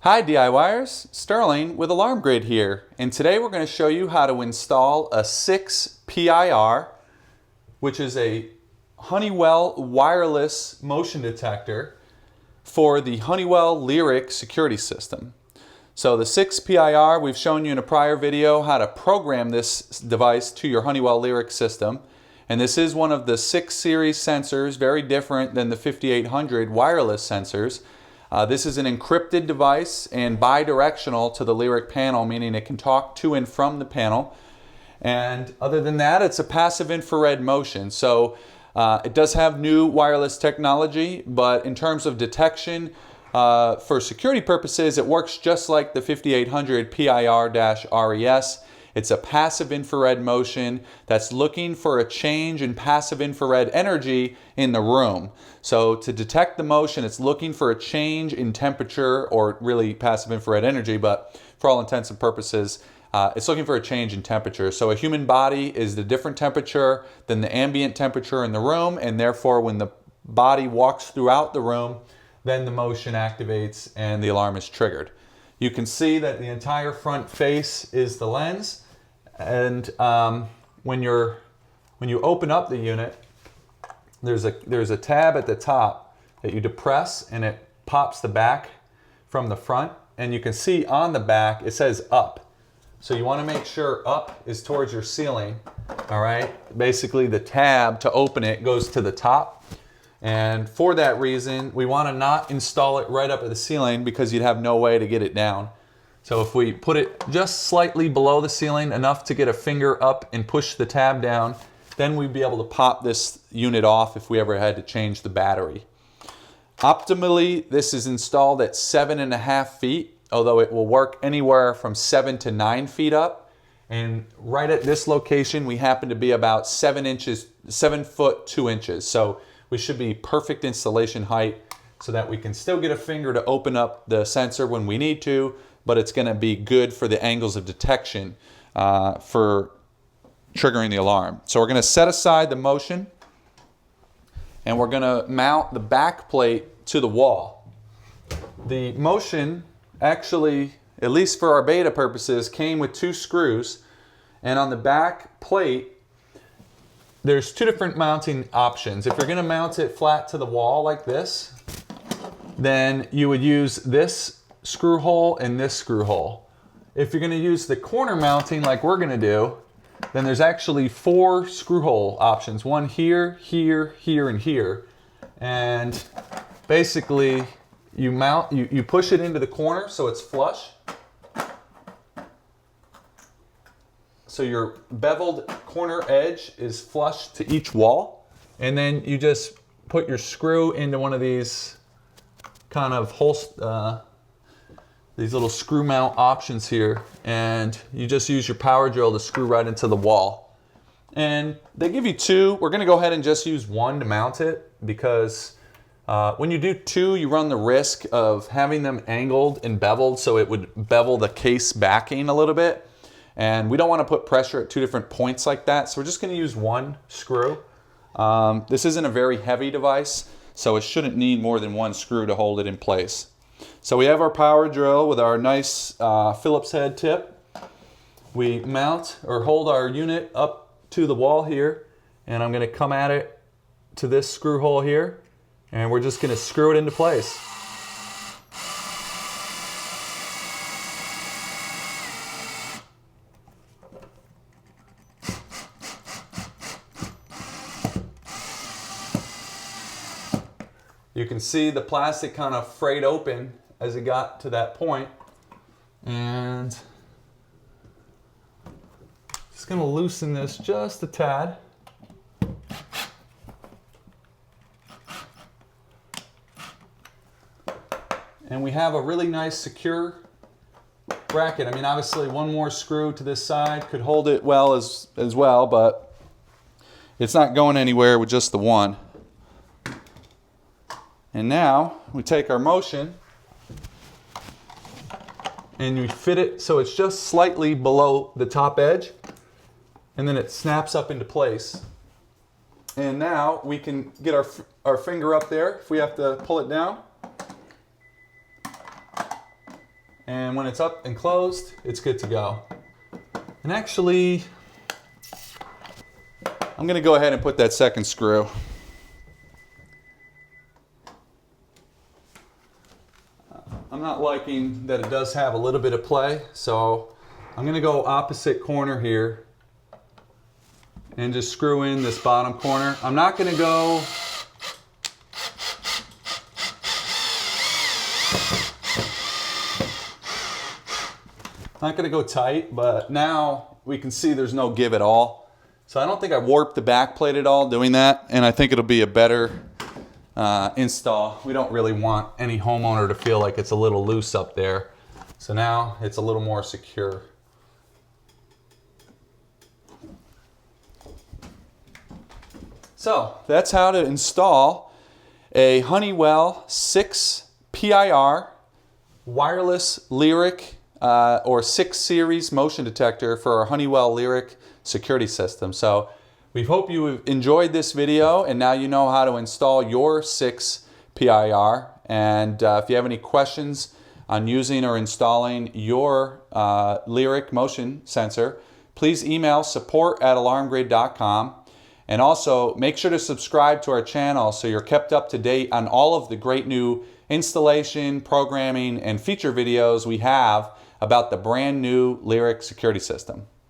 Hi DIYers, Sterling with Alarm Grid here, and today we're going to show you how to install a SiXPIR, which is a Honeywell wireless motion detector for the Honeywell Lyric security system. So the SiXPIR, we've shown you in a prior video how to program this device to your Honeywell Lyric system, and this is one of the 6 series sensors, very different than the 5800 wireless sensors. This is an encrypted device and bidirectional to the Lyric panel, meaning it can talk to and from the panel. And other than that, it's a passive infrared motion. So it does have new wireless technology, but in terms of detection, for security purposes, it works just like the 5800 PIR-RES. It's a passive infrared motion that's looking for a change in passive infrared energy in the room. So to detect the motion, it's looking for a change in temperature, or really passive infrared energy, but for all intents and purposes, it's looking for a change in temperature. So a human body is a different temperature than the ambient temperature in the room, and therefore when the body walks throughout the room, then the motion activates and the alarm is triggered. You can see that the entire front face is the lens, and when you open up the unit, there's a tab at the top that you depress and it pops the back from the front, and you can see on the back it says up. So you want to make sure up is towards your ceiling. All right, basically the tab to open it goes to the top, and for that reason we want to not install it right up at the ceiling because you'd have no way to get it down. So if we put it just slightly below the ceiling, enough to get a finger up and push the tab down, then we'd be able to pop this unit off if we ever had to change the battery. Optimally, this is installed at 7.5 feet, although it will work anywhere from 7 to 9 feet up. And right at this location, we happen to be about 7 foot 2 inches. So we should be perfect installation height so that we can still get a finger to open up the sensor when we need to, but it's going to be good for the angles of detection for triggering the alarm. So we're going to set aside the motion, and we're going to mount the back plate to the wall. The motion actually, at least for our beta purposes, came with 2 screws, and on the back plate there's 2 different mounting options. If you're going to mount it flat to the wall like this, then you would use this screw hole and this screw hole. If you're going to use the corner mounting like we're going to do, then there's actually 4 screw hole options. One here, here, here, and here. And basically you push it into the corner so it's flush. So your beveled corner edge is flush to each wall. And then you just put your screw into one of these kind of these little screw mount options here, and you just use your power drill to screw right into the wall. And they give you 2. We're going to go ahead and just use 1 to mount it, because when you do 2, you run the risk of having them angled and beveled, so it would bevel the case backing a little bit. And we don't want to put pressure at 2 different points like that, so we're just going to use 1 screw. This isn't a very heavy device, so it shouldn't need more than 1 screw to hold it in place. So we have our power drill with our nice Phillips head tip. We mount or hold our unit up to the wall here, and I'm going to come at it to this screw hole here, and we're just going to screw it into place. You can see the plastic kind of frayed open as it got to that point, and just going to loosen this just a tad. And we have a really nice secure bracket. I mean, obviously 1 more screw to this side could hold it well as well, but it's not going anywhere with just the 1. And now we take our motion and we fit it so it's just slightly below the top edge, and then it snaps up into place. And now we can get our finger up there if we have to pull it down. and when it's up and closed, it's good to go. And actually, I'm going to go ahead and put that second screw. I'm not liking that it does have a little bit of play, so I'm going to go opposite corner here and just screw in this bottom corner. I'm not going to go tight, but now we can see there's no give at all. So I don't think I warped the back plate at all doing that, and I think it'll be a better install. We don't really want any homeowner to feel like it's a little loose up there. So now it's a little more secure. So that's how to install a Honeywell SiXPIR wireless Lyric or 6 series motion detector for our Honeywell Lyric security system. So we hope you enjoyed this video, and now you know how to install your SiXPIR. And if you have any questions on using or installing your Lyric motion sensor, please email support@alarmgrade.com. And also make sure to subscribe to our channel so you're kept up to date on all of the great new installation, programming, and feature videos we have about the brand new Lyric security system.